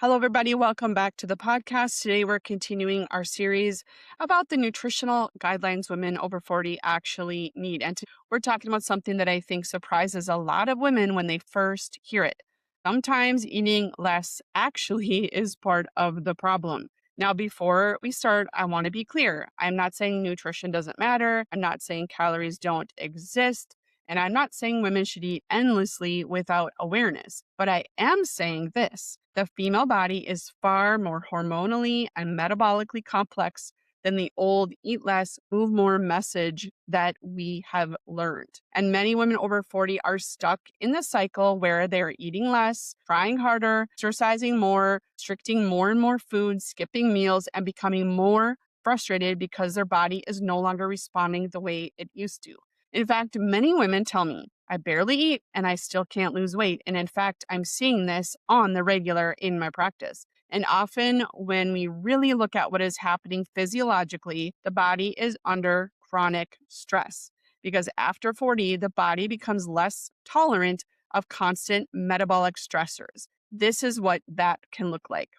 Hello, everybody. Welcome back to the podcast. Today, we're continuing our series about the nutritional guidelines women over 40 actually need. We're talking about something that I think surprises a lot of women when they first hear it. Sometimes eating less actually is part of the problem. Now, before we start, I want to be clear. I'm not saying nutrition doesn't matter. I'm not saying calories don't exist. And I'm not saying women should eat endlessly without awareness, but I am saying this: the female body is far more hormonally and metabolically complex than the old eat less, move more message that we have learned. And many women over 40 are stuck in the cycle where they're eating less, trying harder, exercising more, restricting more and more food, skipping meals, and becoming more frustrated because their body is no longer responding the way it used to. In fact, many women tell me, I barely eat and I still can't lose weight. And in fact, I'm seeing this on the regular in my practice. And often when we really look at what is happening physiologically, the body is under chronic stress because after 40, the body becomes less tolerant of constant metabolic stressors. This is what that can look like,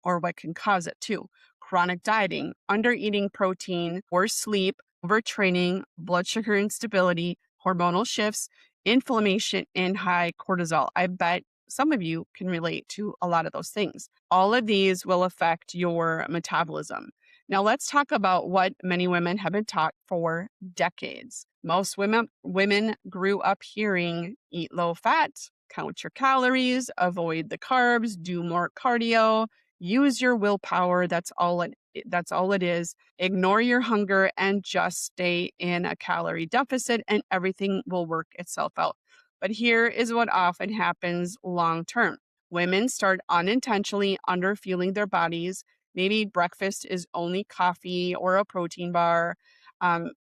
or what can cause it too. Chronic dieting, under eating protein, poor sleep, overtraining, blood sugar instability, hormonal shifts, inflammation, and high cortisol. I bet some of you can relate to a lot of those things. All of these will affect your metabolism. Now, let's talk about what many women have been taught for decades. Most women grew up hearing eat low fat, count your calories, avoid the carbs, do more cardio, use your willpower. That's all it is. Ignore your hunger and just stay in a calorie deficit and everything will work itself out. But here is what often happens long term. Women start unintentionally underfueling their bodies. Maybe breakfast is only coffee or a protein bar.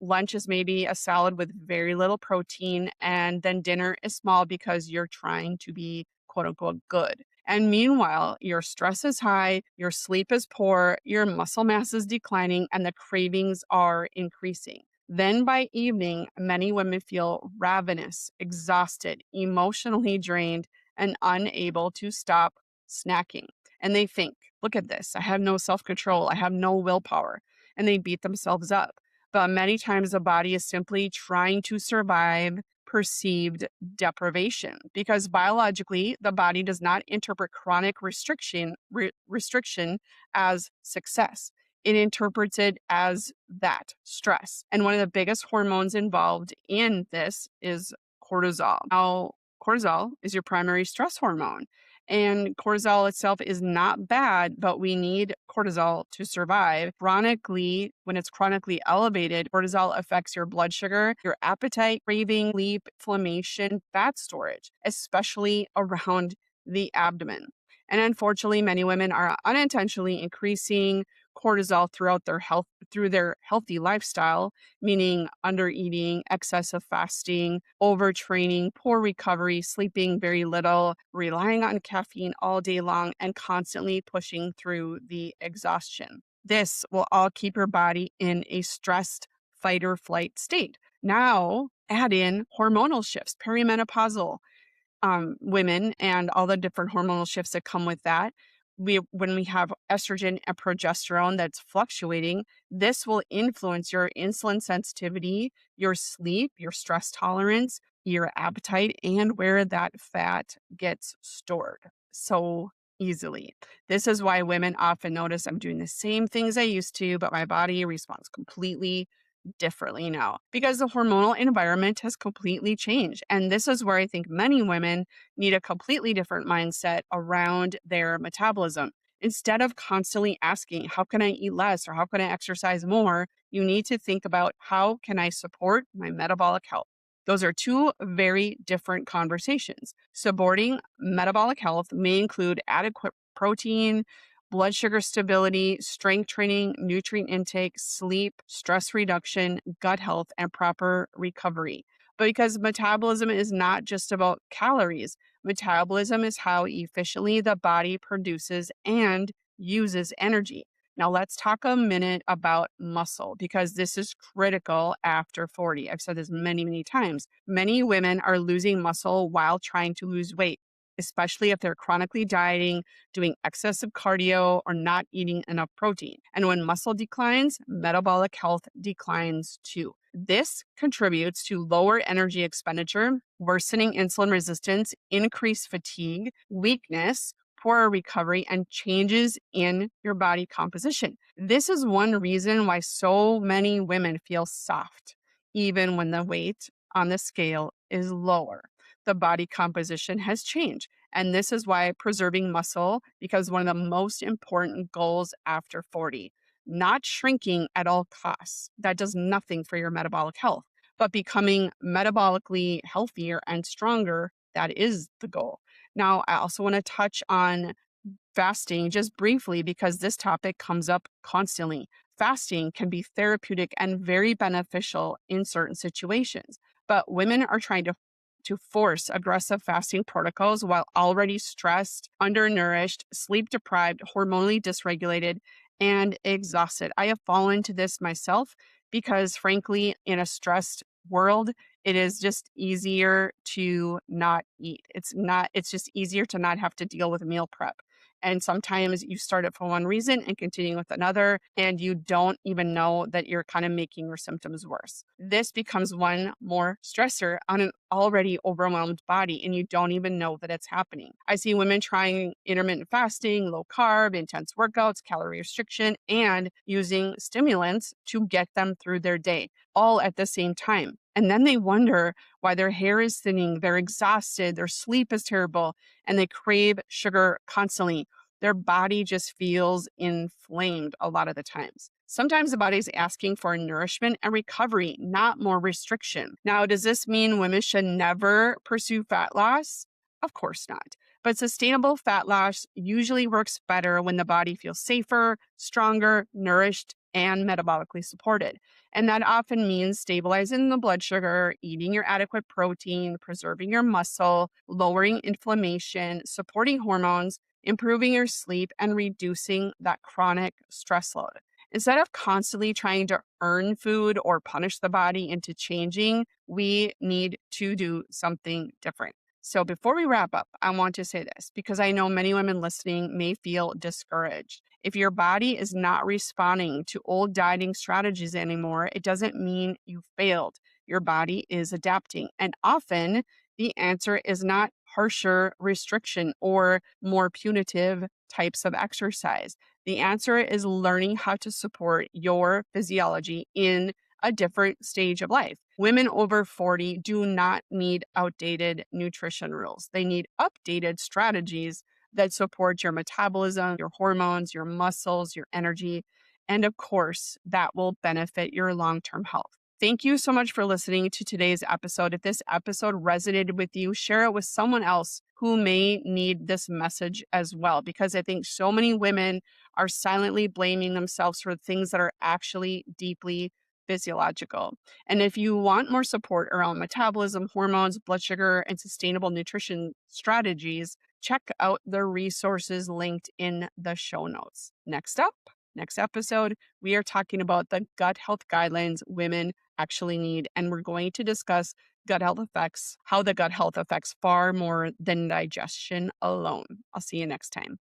Lunch is maybe a salad with very little protein. And then dinner is small because you're trying to be quote unquote good. And meanwhile, your stress is high, your sleep is poor, your muscle mass is declining, and the cravings are increasing. Then by evening, many women feel ravenous, exhausted, emotionally drained, and unable to stop snacking. And they think, look at this, I have no self control, I have no willpower. And they beat themselves up. But many times the body is simply trying to survive perceived deprivation because biologically the body does not interpret chronic restriction as success. It interprets it as that stress. And one of the biggest hormones involved in this is cortisol. Now, cortisol is your primary stress hormone. And cortisol itself is not bad, but we need cortisol to survive. When it's chronically elevated, cortisol affects your blood sugar, your appetite, craving, sleep, inflammation, fat storage, especially around the abdomen. And unfortunately, many women are unintentionally increasing cortisol through their healthy lifestyle, meaning under eating, excessive fasting, overtraining, poor recovery, sleeping very little, relying on caffeine all day long, and constantly pushing through the exhaustion. This will all keep your body in a stressed fight or flight state. Now, add in hormonal shifts, perimenopausal women, and all the different hormonal shifts that come with that. When we have estrogen and progesterone that's fluctuating, this will influence your insulin sensitivity, your sleep, your stress tolerance, your appetite, and where that fat gets stored so easily. This is why women often notice I'm doing the same things I used to, but my body responds completely differently now because the hormonal environment has completely changed. And this is where I think many women need a completely different mindset around their metabolism. Instead of constantly asking, how can I eat less or how can I exercise more? You need to think about, how can I support my metabolic health? Those are two very different conversations. Supporting metabolic health may include adequate protein, blood sugar stability, strength training, nutrient intake, sleep, stress reduction, gut health, and proper recovery. But because metabolism is not just about calories, metabolism is how efficiently the body produces and uses energy. Now, let's talk a minute about muscle because this is critical after 40. I've said this many, many times. Many women are losing muscle while trying to lose weight. especially if they're chronically dieting, doing excessive cardio, or not eating enough protein. And when muscle declines, metabolic health declines too. This contributes to lower energy expenditure, worsening insulin resistance, increased fatigue, weakness, poorer recovery, and changes in your body composition. This is one reason why so many women feel soft, even when the weight on the scale is lower. The body composition has changed. And this is why preserving muscle becomes one of the most important goals after 40. Not shrinking at all costs. That does nothing for your metabolic health, but becoming metabolically healthier and stronger. That is the goal. Now, I also want to touch on fasting just briefly because this topic comes up constantly. Fasting can be therapeutic and very beneficial in certain situations, but women are trying to force aggressive fasting protocols while already stressed, undernourished, sleep deprived, hormonally dysregulated, and exhausted. I have fallen into this myself because, frankly, in a stressed world, it is just easier to not eat. It's just easier to not have to deal with meal prep. And sometimes you start it for one reason and continue with another, and you don't even know that you're kind of making your symptoms worse. This becomes one more stressor on an already overwhelmed body, and you don't even know that it's happening. I see women trying intermittent fasting, low carb, intense workouts, calorie restriction, and using stimulants to get them through their day, all at the same time. And then they wonder why their hair is thinning, they're exhausted, their sleep is terrible, and they crave sugar constantly. Their body just feels inflamed a lot of the times. Sometimes the body's asking for nourishment and recovery, not more restriction. Now, does this mean women should never pursue fat loss? Of course not. But sustainable fat loss usually works better when the body feels safer, stronger, nourished, and metabolically supported. And that often means stabilizing the blood sugar, eating your adequate protein, preserving your muscle, lowering inflammation, supporting hormones, improving your sleep, and reducing that chronic stress load. Instead of constantly trying to earn food or punish the body into changing, we need to do something different. So before we wrap up, I want to say this because I know many women listening may feel discouraged. If your body is not responding to old dieting strategies anymore, it doesn't mean you failed. Your body is adapting. And often the answer is not harsher restriction or more punitive types of exercise. The answer is learning how to support your physiology in a different stage of life. Women over 40 do not need outdated nutrition rules. They need updated strategies that support your metabolism, your hormones, your muscles, your energy. And of course, that will benefit your long term health. Thank you so much for listening to today's episode. If this episode resonated with you, share it with someone else who may need this message as well, because I think so many women are silently blaming themselves for things that are actually deeply physiological. And if you want more support around metabolism, hormones, blood sugar, and sustainable nutrition strategies, check out the resources linked in the show notes. Next up, next episode, we are talking about the gut health guidelines women actually need. And we're going to discuss gut health effects, how the gut health affects far more than digestion alone. I'll see you next time.